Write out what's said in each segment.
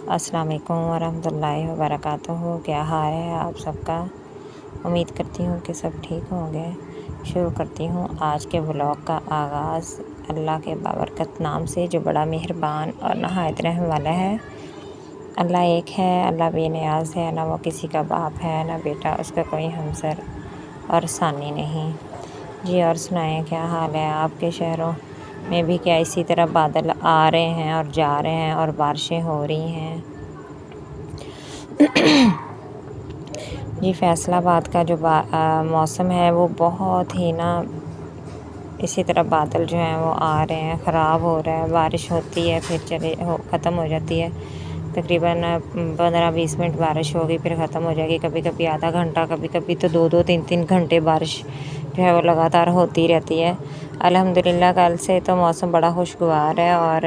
السلام علیکم ورحمۃ اللہ وبرکاتہ۔ کیا حال ہے آپ سب کا؟ امید کرتی ہوں کہ سب ٹھیک ہوں گے۔ شروع کرتی ہوں آج کے بلاگ کا آغاز اللہ کے بابرکت نام سے، جو بڑا مہربان اور نہایت رحم والا ہے۔ اللہ ایک ہے، اللہ بے نیاز ہے، نہ وہ کسی کا باپ ہے نہ بیٹا، اس کا کوئی ہمسر اور ثانی نہیں۔ جی اور سنائیں، کیا حال ہے آپ کے شہروں میں بھی؟ کیا اسی طرح بادل آ رہے ہیں اور جا رہے ہیں اور بارشیں ہو رہی ہیں؟ جی فیصل آباد کا جو موسم ہے وہ بہت ہی اسی طرح بادل جو ہیں وہ آ رہے ہیں، خراب ہو رہا ہے، بارش ہوتی ہے پھر ختم ہو جاتی ہے۔ تقریباً 15-20 منٹ بارش ہوگی پھر ختم ہو جائے گی، کبھی کبھی آدھا گھنٹہ، کبھی کبھی تو 2-3 گھنٹے بارش جو ہے وہ لگاتار ہوتی رہتی ہے۔ الحمدللہ کل سے تو موسم بڑا خوشگوار ہے اور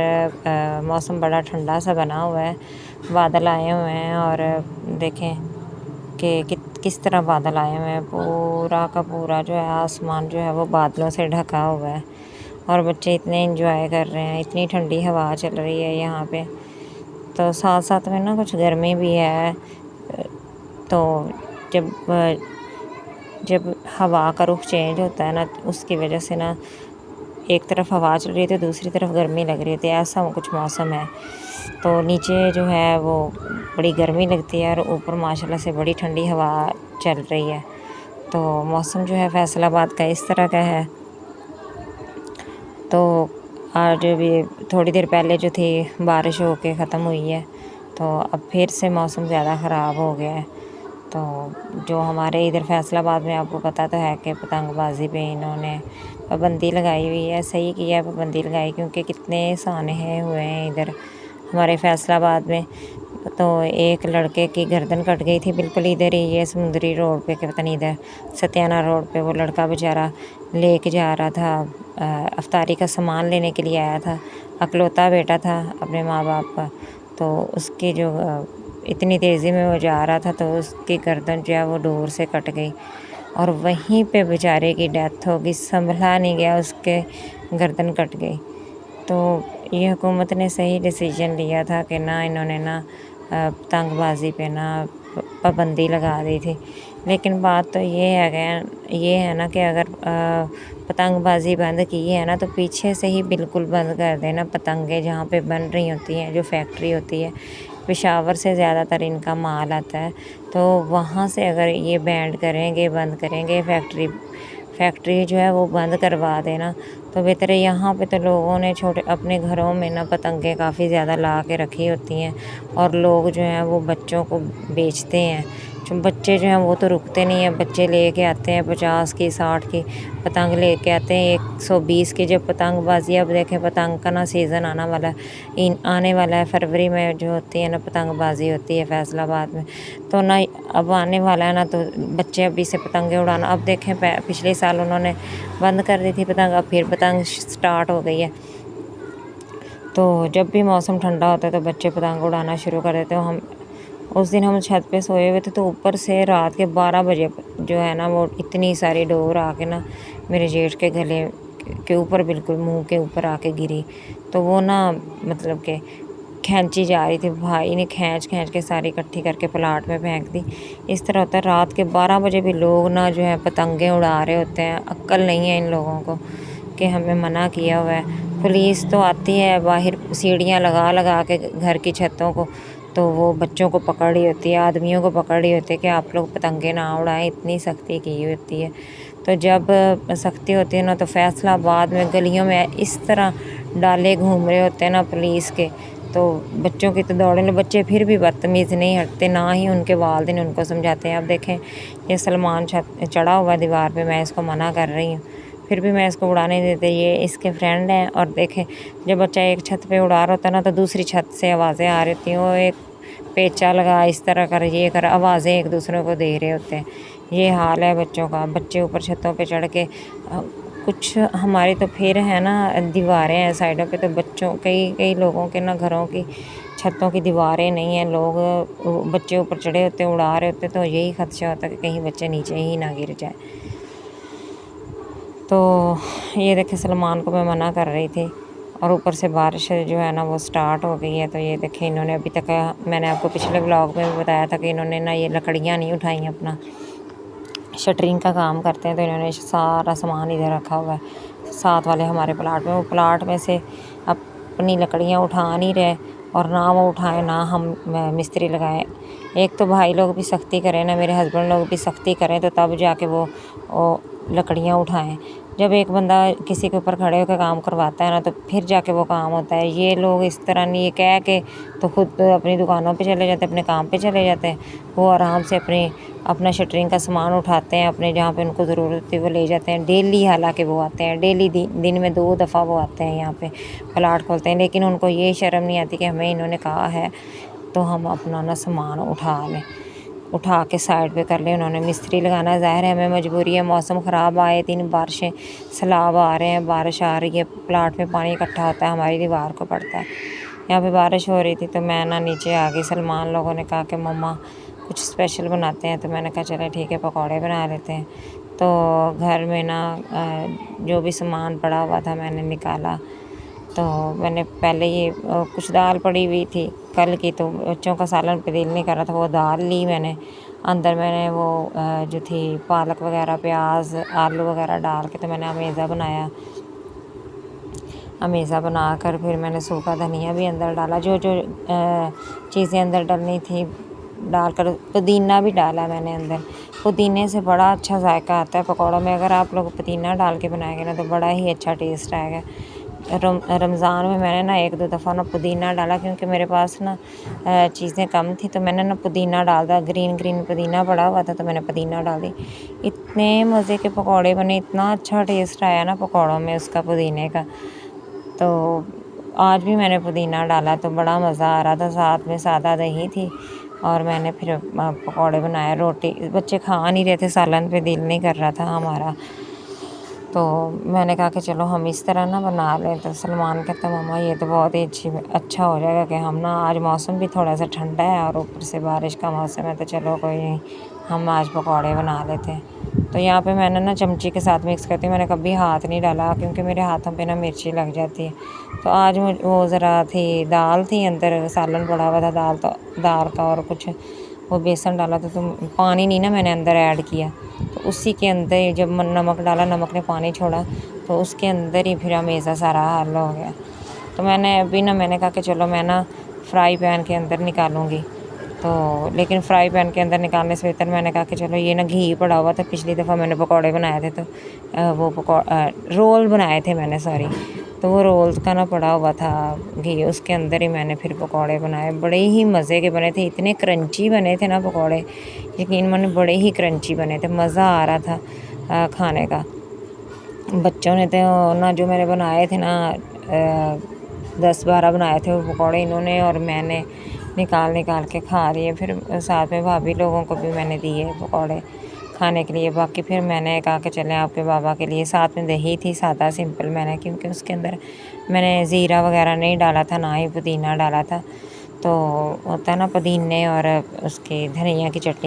موسم بڑا ٹھنڈا سا بنا ہوا ہے، بادل آئے ہوئے ہیں اور دیکھیں کہ کس طرح بادل آئے ہوئے ہیں، پورا کا پورا جو ہے آسمان جو ہے وہ بادلوں سے ڈھکا ہوا ہے اور بچے اتنے انجوائے کر رہے ہیں، اتنی ٹھنڈی ہوا چل رہی ہے یہاں پہ۔ تو ساتھ ساتھ میں کچھ گرمی بھی ہے، تو جب ہوا کا رخ چینج ہوتا ہے اس کی وجہ سے ایک طرف ہوا چل رہی تھی، دوسری طرف گرمی لگ رہی تھی، ایسا کچھ موسم ہے۔ تو نیچے جو ہے وہ بڑی گرمی لگتی ہے اور اوپر ماشاءاللہ سے بڑی ٹھنڈی ہوا چل رہی ہے۔ تو موسم جو ہے فیصل آباد کا اس طرح کا ہے۔ تو آج بھی تھوڑی دیر پہلے جو تھی بارش ہو کے ختم ہوئی ہے، تو اب پھر سے موسم زیادہ خراب ہو گیا ہے۔ تو جو ہمارے ادھر فیصل آباد میں آپ کو پتہ تو ہے کہ پتنگ بازی پہ انہوں نے پابندی لگائی ہوئی ہے، صحیح کیا ہے پابندی لگائی، کیونکہ کتنے سانحے ہوئے ہیں ادھر ہمارے فیصل آباد میں۔ تو ایک لڑکے کی گردن کٹ گئی تھی بالکل ادھر ہی، یہ سمندری روڈ پہ، کہ پتہ نہیں ادھر ستیانہ روڈ پہ، وہ لڑکا بیچارہ لے کے جا رہا تھا، افطاری کا سامان لینے کے لیے آیا تھا، اکلوتا بیٹا تھا اپنے ماں باپ کا، تو اس کی جو اتنی تیزی میں وہ جا رہا تھا تو اس کی گردن جو ہے وہ ڈور سے کٹ گئی اور وہیں پہ بیچارے کی ڈیتھ ہو گئی، سنبھلا نہیں گیا، اس کے گردن کٹ گئی۔ تو یہ حکومت نے صحیح ڈیسیجن لیا تھا کہ انہوں نے پتنگ بازی پہ پابندی لگا دی تھی، لیکن بات تو یہ ہے کہ اگر پتنگ بازی بند کی ہے تو پیچھے سے ہی بالکل بند کر دینا۔ پتنگیں جہاں پہ بن رہی ہوتی ہیں، جو فیکٹری ہوتی ہے، پشاور سے زیادہ تر ان کا مال آتا ہے، تو وہاں سے اگر یہ بینڈ کریں گے، بند کریں گے، فیکٹری جو ہے وہ بند کروا دینا تو بہتر ہے۔ یہاں پہ تو لوگوں نے اپنے گھروں میں پتنگیں کافی زیادہ لا کے رکھی ہوتی ہیں اور لوگ جو ہیں وہ بچوں کو بیچتے ہیں۔ بچے جو ہیں وہ تو رکتے نہیں ہیں، بچے لے کے آتے ہیں 50 کی 60 کی پتنگ لے کے آتے ہیں، 120 کی جب پتنگ بازی۔ اب دیکھیں پتنگ کا سیزن آنے والا ہے، فروری میں جو ہوتی ہے پتنگ بازی ہوتی ہے فیصل آباد میں، تو اب آنے والا ہے تو بچے ابھی سے پتنگیں اڑانا۔ اب دیکھیں پچھلے سال انہوں نے بند کر دی تھی پتنگ، اب پھر پتنگ سٹارٹ ہو گئی ہے۔ تو جب بھی موسم ٹھنڈا ہوتا ہے تو بچے پتنگ اڑانا شروع کر دیتے ہیں۔ اس دن ہم چھت پہ سوئے ہوئے تھے تو اوپر سے رات کے 12 بجے جو ہے وہ اتنی ساری ڈور آ کے میرے جیٹھ کے گلے کے اوپر، بالکل منہ کے اوپر آ کے گری، تو وہ مطلب کہ کھینچی جا رہی تھی، بھائی نے کھینچ کے ساری اکٹھی کر کے پلاٹ میں پھینک دی۔ اس طرح ہوتا ہے، رات کے 12 بجے بھی لوگ جو ہے پتنگیں اڑا رہے ہوتے ہیں۔ عقل نہیں ہے ان لوگوں کو کہ ہمیں منع کیا ہوا ہے۔ پولیس تو آتی ہے باہر سیڑھیاں لگا کے گھر کی چھتوں کو، تو وہ بچوں کو پکڑ رہی ہوتی ہے، آدمیوں کو پکڑ رہی ہوتی ہے کہ آپ لوگ پتنگیں نہ اڑائیں، اتنی سختی کی ہوتی ہے۔ تو جب سختی ہوتی ہے تو فیصل آباد میں گلیوں میں اس طرح ڈالے گھوم رہے ہوتے ہیں پولیس کے، تو بچوں کی تو دوڑیں، بچے پھر بھی بدتمیز نہیں ہٹتے، نہ ہی ان کے والدین ان کو سمجھاتے ہیں۔ اب دیکھیں یہ سلمان چڑھا ہوا دیوار پہ، میں اس کو منع کر رہی ہوں، پھر بھی میں اس کو اڑانے نہیں دیتے، یہ اس کے فرینڈ ہیں۔ اور دیکھیں جب بچہ ایک چھت پہ اڑا رہا ہوتا ہے تو دوسری چھت سے آوازیں آ رہی ہوتی ہیں، وہ ایک پیچا لگا، اس طرح کر، یہ کر، آوازیں ایک دوسرے کو دے رہے ہوتے ہیں۔ یہ حال ہے بچوں کا، بچے اوپر چھتوں پہ چڑھ کے، کچھ ہماری تو پھر ہے دیواریں ہیں سائڈوں پہ، تو بچوں کئی لوگوں کے گھروں کی چھتوں کی دیواریں نہیں ہیں، لوگ بچے اوپر چڑھے ہوتے ہیں، اڑا رہے ہوتے ہیں، تو یہی خدشہ ہوتا ہے کہ کہیں بچے نیچے ہی نہ گر جائیں۔ تو یہ دیکھیں سلمان کو میں منع کر رہی تھی اور اوپر سے بارش جو ہے نا وہ سٹارٹ ہو گئی ہے۔ تو یہ دیکھیں انہوں نے ابھی تک، میں نے آپ کو پچھلے بلاگ میں بھی بتایا تھا کہ انہوں نے نا یہ لکڑیاں نہیں اٹھائیں، اپنا شٹرنگ کا کام کرتے ہیں، تو انہوں نے سارا سامان ادھر رکھا ہوا ہے ساتھ والے ہمارے پلاٹ میں۔ وہ پلاٹ میں سے اپنی لکڑیاں اٹھا نہیں رہے، اور نہ وہ اٹھائیں نہ ہم مستری لگائیں۔ ایک تو بھائی لوگ بھی سختی کریں نا، میرے ہسبینڈ لوگ بھی سختی کریں تو تب جا کے وہ لکڑیاں اٹھائیں۔ جب ایک بندہ کسی کے اوپر کھڑے ہو کے کام کرواتا ہے نا تو پھر جا کے وہ کام ہوتا ہے۔ یہ لوگ اس طرح نہیں، یہ کہہ کے تو خود اپنی دکانوں پہ چلے جاتے ہیں، اپنے کام پہ چلے جاتے ہیں۔ وہ آرام سے اپنا شٹرنگ کا سامان اٹھاتے ہیں، اپنے جہاں پہ ان کو ضرورت ہوتی ہے وہ لے جاتے ہیں ڈیلی۔ حالانکہ وہ آتے ہیں ڈیلی، دن میں 2 دفعہ وہ آتے ہیں یہاں پہ پلاٹ کھولتے ہیں، لیکن ان کو یہ شرم نہیں آتی کہ ہمیں انہوں نے کہا ہے تو ہم اپنا نا سامان اٹھا لیں، اٹھا کے سائڈ پہ کر لیں۔ انہوں نے مستری لگانا، ظاہر ہے ہمیں مجبوری ہے، موسم خراب آئے 3 بارشیں، سیلاب آ رہے ہیں، بارش آ رہی ہے، پلاٹ میں پانی اکٹھا ہوتا ہے، ہماری دیوار کو پڑتا ہے۔ یہاں پہ بارش ہو رہی تھی تو میں نا نیچے آ گئی۔ سلمان لوگوں نے کہا کہ مما کچھ اسپیشل بناتے ہیں، تو میں نے کہا چلے ٹھیک ہے پکوڑے بنا لیتے ہیں۔ تو گھر میں نا جو بھی سامان پڑا ہوا تھا میں نے نکالا، تو میں نے پہلے یہ کچھ دال پڑی ہوئی تھی کل کی، تو بچوں کا سالن پہ دل نہیں کر رہا تھا، وہ دال لی میں نے۔ اندر میں نے وہ جو تھی پالک وغیرہ، پیاز، آلو وغیرہ ڈال کے تو میں نے امیزہ بنایا۔ امیزہ بنا کر پھر میں نے سوکھا دھنیا بھی اندر ڈالا، جو چیزیں اندر ڈالنی تھی ڈال کر، پودینہ بھی ڈالا میں نے اندر۔ پودینے سے بڑا اچھا ذائقہ آتا ہے پکوڑوں میں، اگر آپ لوگ پودینہ ڈال کے بنائیں گے نا تو بڑا ہی اچھا ٹیسٹ آئے گا۔ رمضان میں نے نا 1-2 دفعہ نا پودینہ ڈالا، کیونکہ میرے پاس نا چیزیں کم تھیں، تو میں نے نا پودینہ ڈال دیا، گرین پودینہ پڑا ہوا تھا تو میں نے پودینہ ڈال دی۔ اتنے مزے کے پکوڑے بنے، اتنا اچھا ٹیسٹ آیا نا پکوڑوں میں اس کا، پودینے کا۔ تو آج بھی میں نے پودینہ ڈالا تو بڑا مزہ آ رہا تھا، ساتھ میں سادہ دہی تھی، اور میں نے پھر پکوڑے بنائے۔ روٹی بچے کھا نہیں رہے تھے، سالن پہ دل نہیں کر رہا تھا ہمارا، تو میں نے کہا کہ چلو ہم اس طرح نا بنا لیں۔ تو سلمان کہتا مما یہ تو بہت ہی اچھا ہو جائے گا کہ ہم نا، آج موسم بھی تھوڑا سا ٹھنڈا ہے اور اوپر سے بارش کا موسم ہے، تو چلو کوئی نہیں ہم آج پکوڑے بنا لیتے ہیں۔ تو یہاں پہ میں نے نا چمچی کے ساتھ مکس کرتی ہوں، میں نے کبھی ہاتھ نہیں ڈالا کیونکہ میرے ہاتھوں پہ نا مرچی لگ جاتی ہے۔ تو آج وہ ذرا تھی دال تھی اندر، سالن پڑا ہوا تھا دال کا، اور کچھ وہ بیسن ڈالا تھا، تو پانی نہیں نا میں نے اندر ایڈ کیا، تو اسی کے اندر ہی جب نمک ڈالا، نمک نے پانی چھوڑا تو اس کے اندر ہی پھر امیزہ سارا حل ہو گیا۔ تو میں نے ابھی نا میں نے کہا کہ چلو میں نا فرائی پین کے اندر نکالوں گی، تو لیکن فرائی پین کے اندر نکالنے سے بہتر میں نے کہا کہ چلو یہ نا گھی پڑا ہوا تھا، پچھلی دفعہ میں نے پکوڑے بنائے تھے تو وہ رول بنائے تھے میں نے، سوری، تو وہ رولز کا نا پڑا ہوا تھا گھی، اس کے اندر ہی میں نے پھر پکوڑے بنائے، بڑے ہی مزے کے بنے تھے، اتنے کرنچی بنے تھے نا پکوڑے، یقین مانیں بڑے ہی کرنچی بنے تھے، مزہ آ رہا تھا کھانے کا۔ بچوں نے تو نا جو میں نے بنائے تھے نا 10-12 بنائے تھے وہ پکوڑے، انہوں نے اور میں نے نکال کے کھا لیے، پھر ساتھ میں بھابھی لوگوں کو بھی میں نے دیے پکوڑے کھانے کے لیے۔ باقی پھر میں نے کہا کہ چلیں آپ کے بابا کے لیے، ساتھ میں دہی تھی سادہ سمپل میں نے، کیونکہ اس کے اندر میں نے زیرہ وغیرہ نہیں ڈالا تھا، نہ ہی پودینہ ڈالا تھا، تو ہوتا ہے نا پودینے اور اس کی دھنیا کی چٹنی